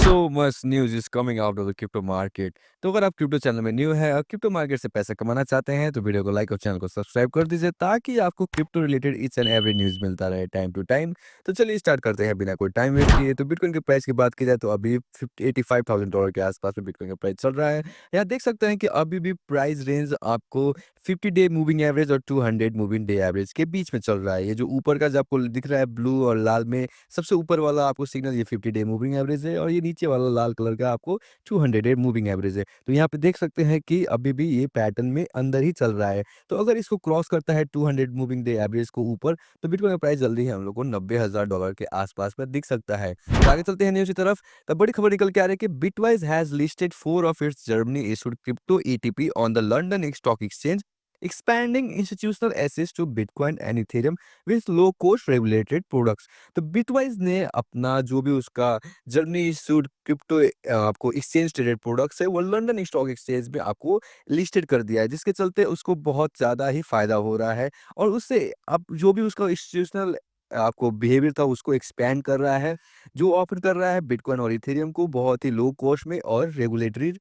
So much news is coming out of the crypto market. तो अगर आप crypto channel में न्यू है और क्रिप्टो मार्केट से पैसा कमाना चाहते हैं तो वीडियो को लाइक और चैनल को सब्सक्राइब कर दीजिए ताकि आपको crypto related each and every news मिलता रहे टाइम टू टाइम। तो चलिए स्टार्ट करते हैं बिना कोई टाइम वेस्ट किए। तो बिटकॉइन के प्राइस की बात की जाए तो अभी $85,000 के आसपास में बिटकॉइन का प्राइस चल रहा है। यहाँ देख सकते हैं कि अभी भी प्राइस रेंज आपको 50 डे मूविंग एवरेज और 200 मूविंग डे एवरेज के बीच में चल रहा है। ये जो ऊपर का जो आपको दिख रहा है ब्लू और लाल में, सबसे ऊपर वाला आपको सिग्नल ये 50 डे मूविंग एवरेज है और ये नीचे वाला लाल कलर का आपको 200 डे मूविंग एवरेज है। तो यहाँ पे देख सकते हैं कि अभी भी ये पैटर्न में अंदर ही चल रहा है। तो अगर इसको क्रॉस करता है 200 मूविंग डे एवरेज को ऊपर, तो बिटकॉइन का प्राइस जल्दी ही हम लोग को $90,000 के आसपास में दिख सकता है। तो आगे चलते हैं न्यूज़ की तरफ। तो बड़ी खबर निकल के आ रही है कि bitwise has listed 4 of its Germany issued crypto ETP on the London stock exchange, expanding institutional access to Bitcoin and Ethereum with low cost regulated products। तो बिटवाइज ने अपना जो भी उसका जर्मनी इशूड क्रिप्टो आपको एक्सचेंज ट्रेडेड प्रोडक्ट्स है वो London stock exchange में आपको लिस्टेड कर दिया है, जिसके चलते उसको बहुत ज़्यादा ही फायदा हो रहा है और उससे अब जो भी उसका इंस्टीट्यूशनल आपको बिहेवियर था उसको एक्सपैंड कर रहा है, जो ऑफर कर रहा है बिटकॉइन और इथेरियम को बहुत ही लो कॉस्ट में और रेगुलेटरी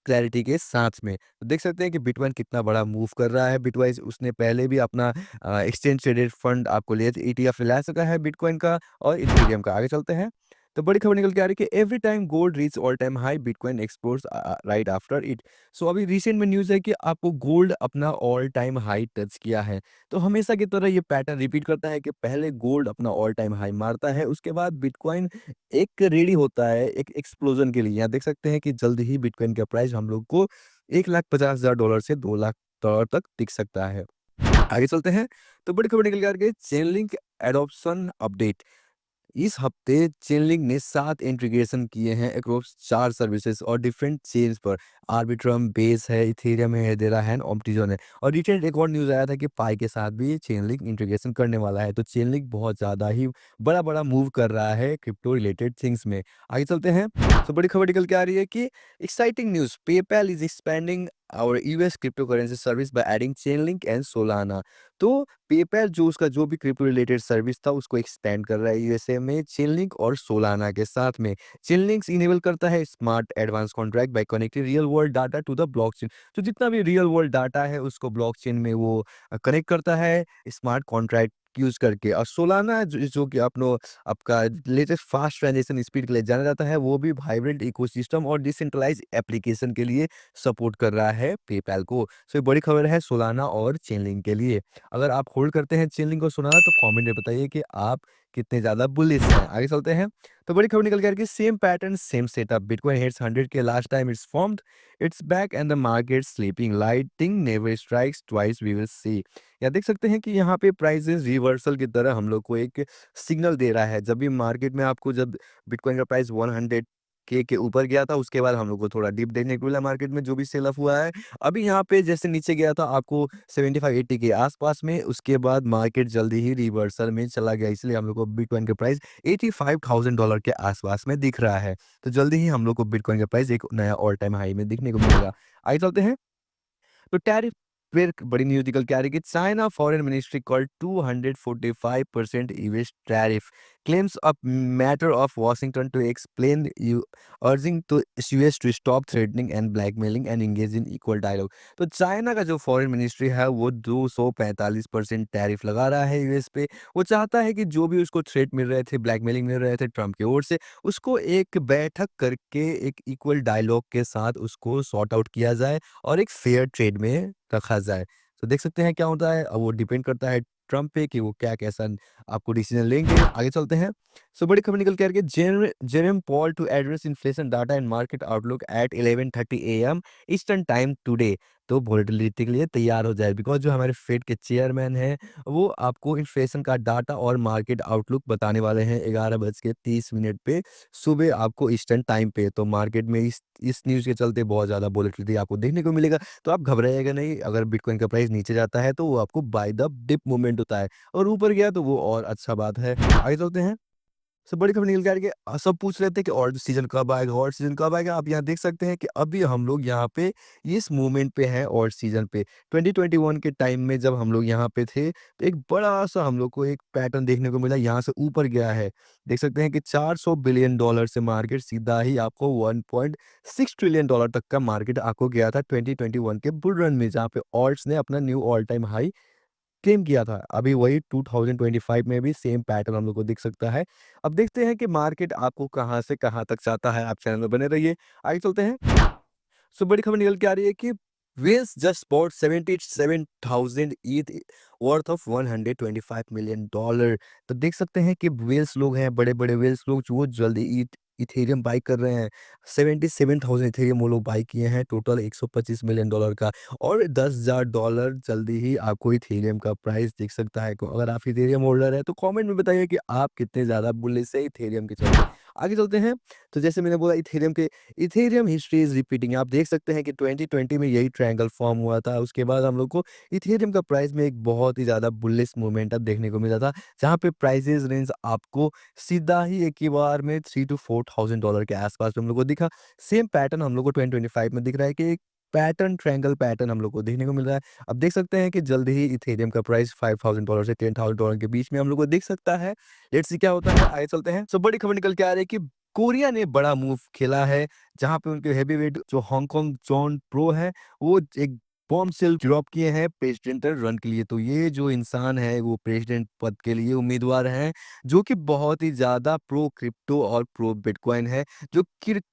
क्लैरिटी के साथ में। तो देख सकते हैं कि बिटकॉइन कितना बड़ा मूव कर रहा है। बिटवाइज़ उसने पहले भी अपना एक्सचेंज ट्रेडेड फंड आपको लिए थे, ईटीएफ ला सका है बिटकॉइन का और इथेरियम का। आगे चलते हैं। तो बड़ी खबर निकल के आ रही है कि every time gold reach all time high bitcoin explores right after it. So अभी रिसेंट में न्यूज़ है कि आपको गोल्ड अपना ऑल टाइम हाई टच किया है। तो हमेशा की तरह ये पैटर्न रिपीट करता है कि पहले गोल्ड अपना ऑल टाइम हाई मारता है, उसके बाद बिटकॉइन एक रेडी होता है एक एक्सप्लोजन के लिए। यहाँ देख सकते हैं कि जल्द ही बिटकॉइन का प्राइस हम लोग को $1,50,000 से $2,00,000 तक दिख सकता है। आगे चलते हैं। तो बड़ी खबर निकल के आ रही है चेनलिंक एडॉप्शन अपडेट। इस हफ्ते चेनलिंक ने 7 इंटीग्रेशन किए हैं अक्रॉस 4 सर्विसेज और डिफरेंट चेन्स पर। आर्बिट्रम, बेस है, इथेरियम है, हेडेरा है, ऑप्टिजन है और रिसेंट एक और न्यूज़ आया था कि पाई के साथ भी चेनलिंक इंटीग्रेशन करने वाला है। तो चेनलिंक बहुत ज़्यादा ही बड़ा-बड़ा मूव कर रहा है क्रिप्टो रिलेटेड थिंग्स में। आगे चलते हैं। तो बड़ी खबर निकल के आ रही है कि exciting news, PayPal is expanding our US crypto currency service by adding Chainlink and Solana. तो पेपैल जो उसका जो भी क्रिप्टो रिलेटेड सर्विस था उसको एक्सपेंड कर रहा है यूएसए में चेनलिंक और सोलाना के साथ में। चेनलिंक इनेबल करता है smart advance contract by connecting real world data to the blockchain. तो जितना भी रियल वर्ल्ड डाटा है उसको ब्लॉकचेन में वो कनेक्ट करता है स्मार्ट कॉन्ट्रैक्ट यूज करके। और सोलाना जो कि आपका लेटेस्ट फास्ट ट्रांजेक्शन स्पीड के लिए जाना जाता है, वो भी वाइब्रेंट इकोसिस्टम और डिसेंट्रलाइज एप्लीकेशन के लिए सपोर्ट कर रहा है पेपैल को। सो ये बड़ी खबर है सोलाना और चेनलिंक के लिए। अगर आप होल्ड करते हैं चेनलिंक को सुना तो कमेंट में बताइए कि आप कितने ज़्यादा बुलिश हैं। आगे चलते हैं। तो बड़ी खबर निकल के आ रही है same pattern same setup, bitcoin hits 100 K last time it's formed, it's back and the market sleeping, lightning never strikes twice, we will see. या देख सकते हैं कि यहाँ पे प्राइसेस रिवर्सल की तरह हम लोग को एक सिग्नल दे रहा है। जब भी मार्केट में आपको जब बिटकॉइन का प्राइस 100 के ऊपर गया था उसके बाद हम लोग को थोड़ा डिप देखने को मिला मार्केट में जो भी सेल ऑफ हुआ है। अभी यहाँ पे जैसे नीचे गया था आपको 75-80 के आसपास में, उसके बाद मार्केट जल्दी ही रिवर्सल में चला गया, इसलिए हम लोग को बिटकॉइन का प्राइस $85,000 के आसपास में दिख रहा है। तो जल्दी ही हम लोग को बिटकॉइन का प्राइस एक नया ऑल टाइम हाई में दिखने को मिलेगा। आगे चलते हैं। तो टैरिफ फिर बड़ी न्यूज़ निकल के आ रही है कि China foreign ministry called 245% US tariff claims a matter of Washington to explain you, urging to US to stop threatening and blackmailing and engage in equal dialogue. तो चाइना का जो फॉरेन मिनिस्ट्री है वो 245% टैरिफ लगा रहा है US पे। वो चाहता है कि जो भी उसको थ्रेट मिल रहे थे, ब्लैकमेलिंग मिल रहे थे ट्रम्प की ओर से, उसको एक बैठक करके एक इक्वल डायलॉग के साथ उसको सॉर्ट आउट किया जाए और एक फेयर ट्रेड में रखा जाए। तो देख सकते हैं क्या होता है, अब वो डिपेंड करता है ट्रम्प पे कि वो क्या कैसा आपको डिसीजन लेंगे। आगे चलते हैं। सो बड़ी खबर निकल के आ रही है Jerome Powell to address inflation data and market outlook at 11:30 AM Eastern time today. तो वोलेटिलिटी के लिए तैयार हो जाए, बिकॉज जो हमारे फेड के चेयरमैन हैं वो आपको इन्फ्लेशन का डाटा और मार्केट आउटलुक बताने वाले हैं 11:30 पे सुबह आपको ईस्टर्न टाइम पे। तो मार्केट में इस न्यूज़ के चलते बहुत ज़्यादा वोलेटिलिटी आपको देखने को मिलेगा। तो आप घबराइएगा नहीं, अगर बिटकॉइन का प्राइस नीचे जाता है तो वो आपको बाय द डिप मूवमेंट होता है और ऊपर गया तो वो और अच्छा बात है। आगे चलते हैं। बड़ी खबर निकल के आ रही है कि सब पूछ रहे थे कि और सीज़न कब आएगा और सीज़न कब आएगा? आप यहाँ देख सकते हैं कि अभी हम लोग यहाँ पे इस मोमेंट पे हैं और सीज़न पे। 2021 के टाइम में जब हम लोग यहाँ पे थे, तो एक बड़ा-सा हम लोग को एक पैटर्न देखने को मिला, यहाँ से ऊपर गया है। देख सकते हैं कि $400 बिलियन से मार्केट सीधा ही आपको $1.6 ट्रिलियन तक का मार्केट आपको गया था 2021 के बुल रन में, जहाँ पे ऑल्ट्स ने अपना knew all time high claim किया था। अभी वही 2025 में भी सेम पैटर्न हम लोग को दिख सकता है। अब देखते हैं कि मार्केट आपको कहाँ से कहाँ तक जाता है। आप चैनल में बने रहिए। आगे चलते हैं। बड़ी खबर निकल के आ रही है कि whales just bought 77,000 ETH worth of 125 million dollar. तो देख सकते हैं कि वेल्स लोग हैं, बड़े-बड़े वेल्स लोग जो वो जल्दी इथेरियम बाय कर रहे हैं। 77,000 इथेरियम वो लोग बाय किए हैं, टोटल 125 मिलियन डॉलर का, और $10,000 जल्दी ही आपको इथेरियम का प्राइस दिख सकता है। तो अगर आप इथेरियम होल्डर हैं तो कमेंट में बताइए कि आप कितने ज़्यादा बुलिश है इथेरियम के चलते। आगे चलते हैं। तो जैसे मैंने बोला इथेरियम हिस्ट्री इज़ रिपीटिंग। आप देख सकते हैं कि 2020 में यही ट्रायंगल फॉर्म हुआ था। उसके बाद हम लोग को इथेरियम का प्राइस में एक बहुत ही ज़्यादा बुलिश मोमेंटम देखने को मिला था, जहाँ पे प्राइसेज़ रेंज आपको सीधा ही एक ही बार में 3 टू $4,000 के आस-पास हम लोग को दिखा। सेम पैटर्न हम लोग को 2025 में दिख रहा है कि एक पैटर्न, ट्रायंगल पैटर्न हम लोग को देखने को मिल रहा है। अब देख सकते हैं कि जल्द ही इथेरियम का प्राइस $5,000 से $10,000 के बीच में हम लोग को दिख सकता है। लेट्स सी क्या होता है, आगे चलते हैं। बड़ी खबर निकल के आ रही है कि कोरिया ने बड़ा मूव खेला है, जहाँ पे उनके हेवीवेट जो हांगकांग जॉन प्रो है, वो एक बॉम्बशेल ड्रॉप किए हैं प्रेसिडेंशियल रन के लिए। तो ये जो इंसान है, वो प्रेसिडेंट पद के लिए उम्मीदवार हैं, जो कि बहुत ही ज़्यादा प्रो क्रिप्टो और प्रो बिटकॉइन है, जो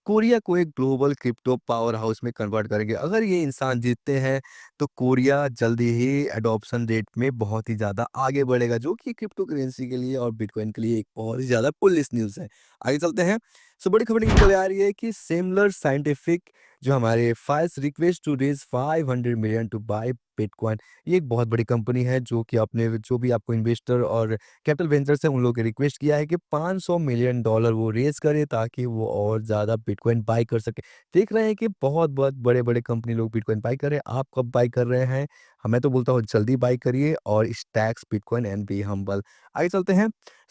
कोरिया को एक ग्लोबल क्रिप्टो पावर हाउस में कन्वर्ट करेंगे। अगर ये इंसान जीतते हैं, तो कोरिया जल्दी ही एडॉप्शन रेट में बहुत ही ज़्यादा आगे बढ़ेगा, जो कि क्रिप्टो करेंसी के लिए और बिटकॉइन के लिए एक बहुत ही ज़्यादा बुलिश न्यूज़ है। आगे चलते हैं। बड़ी खबर निकल के आ रही है कि सिमिलर साइंटिफिक जो हमारे files request to raise 500 million to buy bitcoin, ये एक बहुत बड़ी कंपनी है, जो कि अपने जो भी आपको इन्वेस्टर और कैपिटल वेंचर्स हैं, उन लोगों को रिक्वेस्ट किया है कि $500 मिलियन वो रेज़ करें, ताकि वो और ज़्यादा बिटकॉइन बाय कर सकें। देख रहे हैं कि बहुत-बहुत बड़े-बड़े कंपनी लोग बिटकॉइन बाय कर रहे हैं। आप कब बाय कर रहे हैं? मैं तो बोलता हूँ जल्दी बाय करिए और stacks bitcoin and be humble. आगे चलते हैं।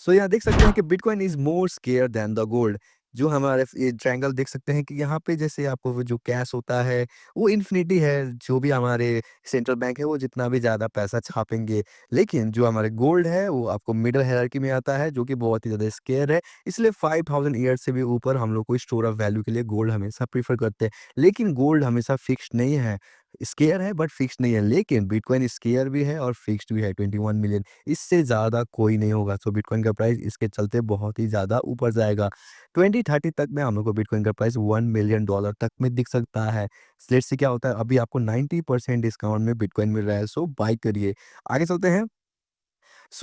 यहाँ देख सकते हैं कि bitcoin is more scarce than the gold. जो हमारे ये ट्रायंगल देख सकते हैं कि यहाँ पे जैसे आपको वो जो कैश होता है, वो इन्फिनिटी है। जो भी हमारे सेंट्रल बैंक है, वो जितना भी ज़्यादा पैसा छापेंगे। लेकिन जो हमारे गोल्ड है, वो आपको मिडल हायरार्की में आता है, जो कि बहुत ही ज़्यादा स्केयर है। इसलिए 5000 ईयर्स से भी ऊपर हम लोग को स्टोर ऑफ वैल्यू के लिए गोल्ड हमेशा प्रेफ़र करते हैं। लेकिन गोल्ड हमेशा फिक्स्ड नहीं है। स्केयर है बट फिक्स्ड नहीं है। लेकिन बिटकॉइन स्केयर भी है और फिक्स्ड भी है 21 मिलियन। इससे ज़्यादा कोई नहीं होगा। बिटकॉइन का प्राइस इसके चलते बहुत ही ज़्यादा ऊपर जाएगा। 2030 तक में हम लोग को बिटकॉइन का प्राइस $1 मिलियन तक में दिख सकता है। लेट्स सी क्या होता है। अभी आपको 90% डिस्काउंट में बिटकॉइन मिल रहा है, बाय करिए। आगे चलते हैं।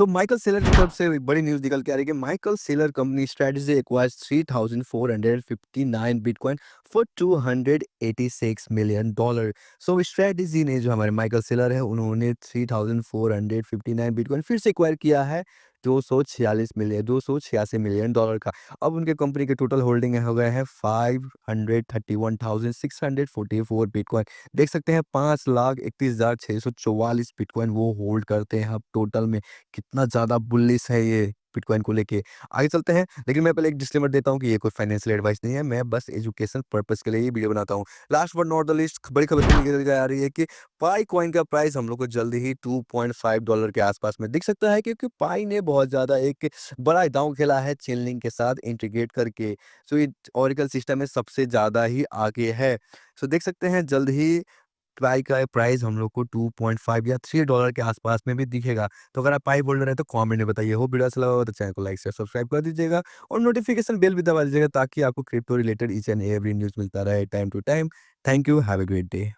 माइकल सेलर की तरफ से एक बड़ी न्यूज़ निकल के आ रही है कि Michael Saylor company strategy acquires 3,459 bitcoin for $286 million. Strategy ने, जो हमारे माइकल सेलर है, उन्होंने 3,459 बिटकॉइन फिर से एक्वायर किया है, 286 मिलियन डॉलर का। अब उनके कंपनी के टोटल होल्डिंग हो गए हैं 531,644 बिटकॉइन। देख सकते हैं 5,31,644 बिटकॉइन वो होल्ड करते हैं अब टोटल में। कितना ज़्यादा बुलिश है ये बिटकॉइन को लेके। आगे चलते हैं, लेकिन मैं पहले एक डिस्क्लेमर देता हूँ कि ये कोई फाइनेंशियल एडवाइस नहीं है, मैं बस एजुकेशन पर्पज़ के लिए ये वीडियो बनाता हूँ। Last but not the least, बड़ी खबर निकल के आ रही है कि पाई कॉइन का प्राइस हम लोग को जल्दी ही $2.5 के आसपास में दिख सकता है, क्योंकि पाई ने बहुत ज़्यादा एक बड़ा दांव खेला है चेनलिंक के साथ इंटीग्रेट करके। ये ओरेकल सिस्टम में सबसे ज़्यादा ही आगे है। देख सकते हैं जल्द ही पाई का प्राइस हम लोग को 2.5 या $3 के आसपास में भी दिखेगा। तो अगर आप पाई होल्डर हैं तो कमेंट में बताइए। होप वीडियो अच्छा लगा हो तो चैनल को लाइक शेयर सब्सक्राइब कर दीजिएगा और नोटिफिकेशन बेल भी दबा दीजिएगा, ताकि आपको crypto related each and every news मिलता रहे time to time. Thank you, have a great day.